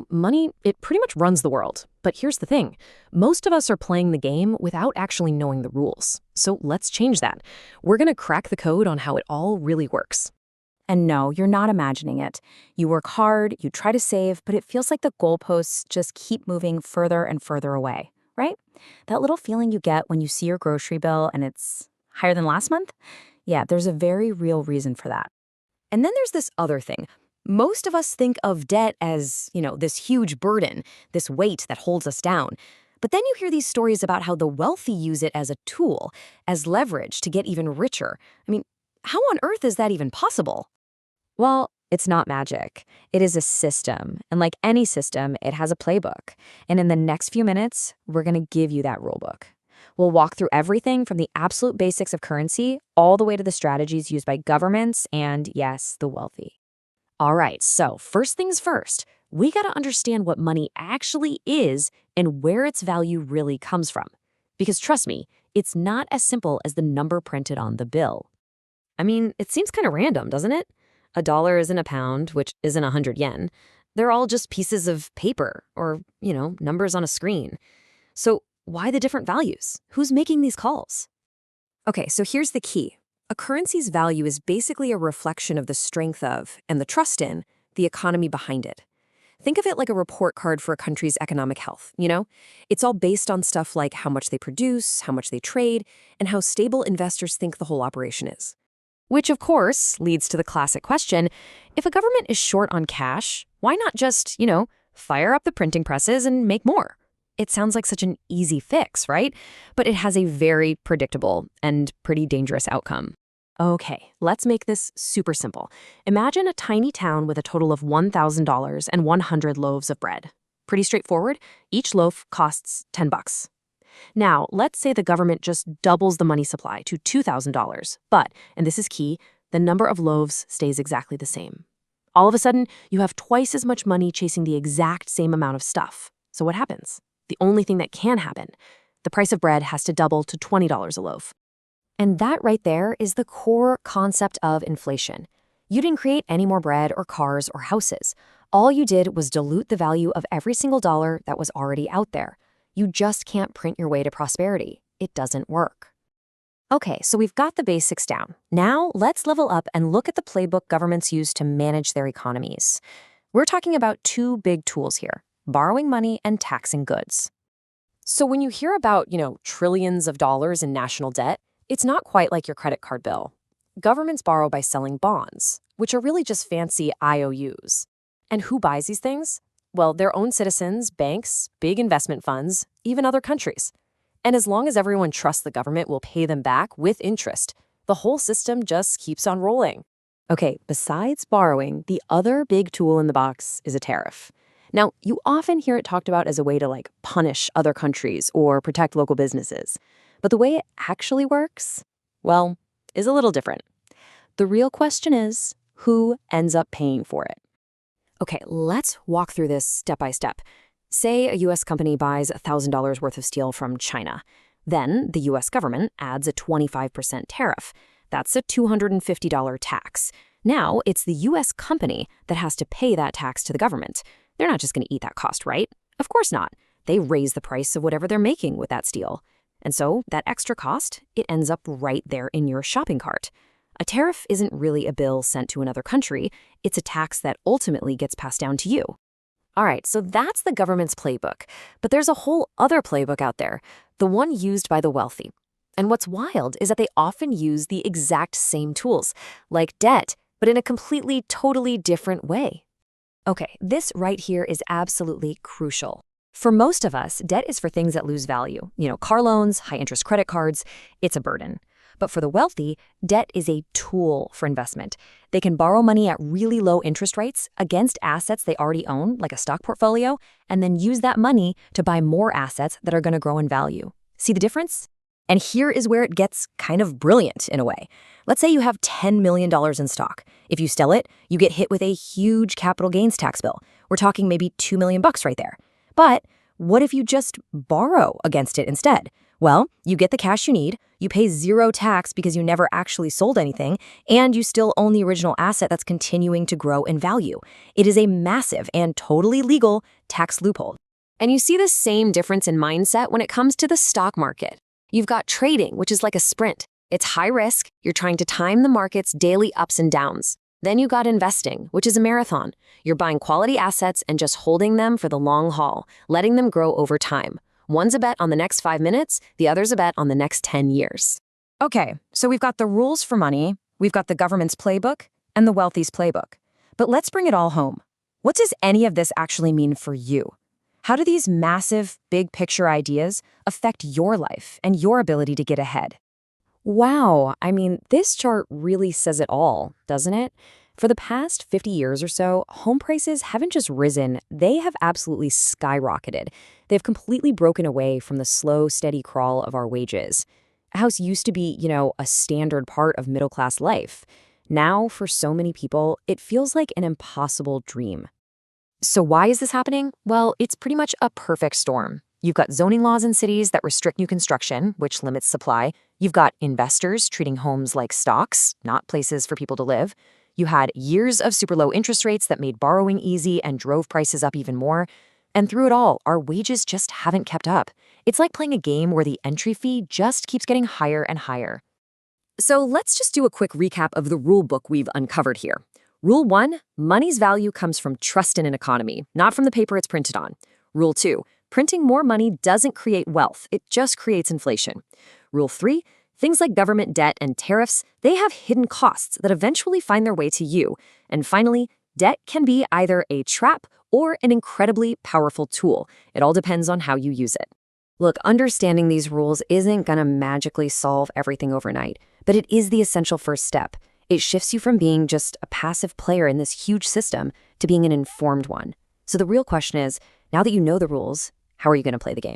Money, it pretty much runs the world. But here's the thing. Most of us are playing the game without actually knowing the rules. So let's change that. We're going to crack the code on how it all really works. And no, you're not imagining it. You work hard, you try to save, but it feels like the goalposts just keep moving further and further away, right? That little feeling you get when you see your grocery bill and it's higher than last month? Yeah, there's a very real reason for that. And then there's this other thing. Most of us think of debt as, this huge burden, this weight that holds us down. But then you hear these stories about how the wealthy use it as a tool, as leverage to get even richer. I mean, how on earth is that even possible? Well, it's not magic. It is a system. And like any system, it has a playbook. And in the next few minutes, we're going to give you that rulebook. We'll walk through everything from the absolute basics of currency all the way to the strategies used by governments and, yes, the wealthy. All right, so first things first, we got to understand what money actually is and where its value really comes from. Because trust me, it's not as simple as the number printed on the bill. I mean, it seems kind of random, doesn't it? A dollar isn't a pound, which isn't 100 yen. They're all just pieces of paper or, numbers on a screen. So why the different values? Who's making these calls? Okay, so here's the key. A currency's value is basically a reflection of the strength of, and the trust in, the economy behind it. Think of it like a report card for a country's economic health, It's all based on stuff like how much they produce, how much they trade, and how stable investors think the whole operation is. Which, of course, leads to the classic question, if a government is short on cash, why not just, fire up the printing presses and make more? It sounds like such an easy fix, right? But it has a very predictable and pretty dangerous outcome. Okay, let's make this super simple. Imagine a tiny town with a total of $1,000 and 100 loaves of bread. Pretty straightforward. Each loaf costs $10. Now, let's say the government just doubles the money supply to $2,000, but, and this is key, the number of loaves stays exactly the same. All of a sudden, you have twice as much money chasing the exact same amount of stuff. So what happens? The only thing that can happen, the price of bread has to double to $20 a loaf. And that right there is the core concept of inflation. You didn't create any more bread or cars or houses. All you did was dilute the value of every single dollar that was already out there. You just can't print your way to prosperity. It doesn't work. Okay, so we've got the basics down. Now let's level up and look at the playbook governments use to manage their economies. We're talking about two big tools here, borrowing money and taxing goods. So when you hear about, trillions of dollars in national debt, it's not quite like your credit card bill. Governments borrow by selling bonds, which are really just fancy IOUs. And who buys these things? Well, their own citizens, banks, big investment funds, even other countries. And as long as everyone trusts the government will pay them back with interest, the whole system just keeps on rolling. Okay, besides borrowing, the other big tool in the box is a tariff. Now, you often hear it talked about as a way to punish other countries or protect local businesses. But the way it actually works, well, is a little different. The real question is, who ends up paying for it? Okay, let's walk through this step by step. Say a U.S. company buys $1,000 worth of steel from China. Then the U.S. government adds a 25% tariff. That's a $250 tax. Now it's the U.S. company that has to pay that tax to the government. They're not just going to eat that cost, right? Of course not. They raise the price of whatever they're making with that steel. And so that extra cost, it ends up right there in your shopping cart. A tariff isn't really a bill sent to another country. It's a tax that ultimately gets passed down to you. All right, so that's the government's playbook. But there's a whole other playbook out there, the one used by the wealthy. And what's wild is that they often use the exact same tools, like debt, but in a completely, totally different way. Okay, this right here is absolutely crucial. For most of us, debt is for things that lose value. Car loans, high-interest credit cards, it's a burden. But for the wealthy, debt is a tool for investment. They can borrow money at really low interest rates against assets they already own, like a stock portfolio, and then use that money to buy more assets that are going to grow in value. See the difference? And here is where it gets kind of brilliant in a way. Let's say you have $10 million in stock. If you sell it, you get hit with a huge capital gains tax bill. We're talking maybe $2 million right there. But what if you just borrow against it instead? Well, you get the cash you need, you pay zero tax because you never actually sold anything, and you still own the original asset that's continuing to grow in value. It is a massive and totally legal tax loophole. And you see the same difference in mindset when it comes to the stock market. You've got trading, which is like a sprint. It's high risk. You're trying to time the market's daily ups and downs. Then you got investing, which is a marathon. You're buying quality assets and just holding them for the long haul, letting them grow over time. One's a bet on the next 5 minutes, the other's a bet on the next 10 years. Okay, so we've got the rules for money, we've got the government's playbook, and the wealthy's playbook. But let's bring it all home. What does any of this actually mean for you? How do these massive, big picture ideas affect your life and your ability to get ahead? Wow, I mean, this chart really says it all, doesn't it? For the past 50 years or so, home prices haven't just risen, they have absolutely skyrocketed. They've completely broken away from the slow, steady crawl of our wages. A house used to be, a standard part of middle-class life. Now, for so many people, it feels like an impossible dream. So why is this happening? Well, it's pretty much a perfect storm. You've got zoning laws in cities that restrict new construction, which limits supply. You've got investors treating homes like stocks, not places for people to live. You had years of super low interest rates that made borrowing easy and drove prices up even more. And through it all, our wages just haven't kept up. It's like playing a game where the entry fee just keeps getting higher and higher. So let's just do a quick recap of the rule book we've uncovered here. Rule 1, money's value comes from trust in an economy, not from the paper it's printed on. Rule 2, printing more money doesn't create wealth, it just creates inflation. Rule 3, things like government debt and tariffs, they have hidden costs that eventually find their way to you. And finally, debt can be either a trap or an incredibly powerful tool. It all depends on how you use it. Look, understanding these rules isn't going to magically solve everything overnight, but it is the essential first step. It shifts you from being just a passive player in this huge system to being an informed one. So the real question is, now that you know the rules, how are you going to play the game?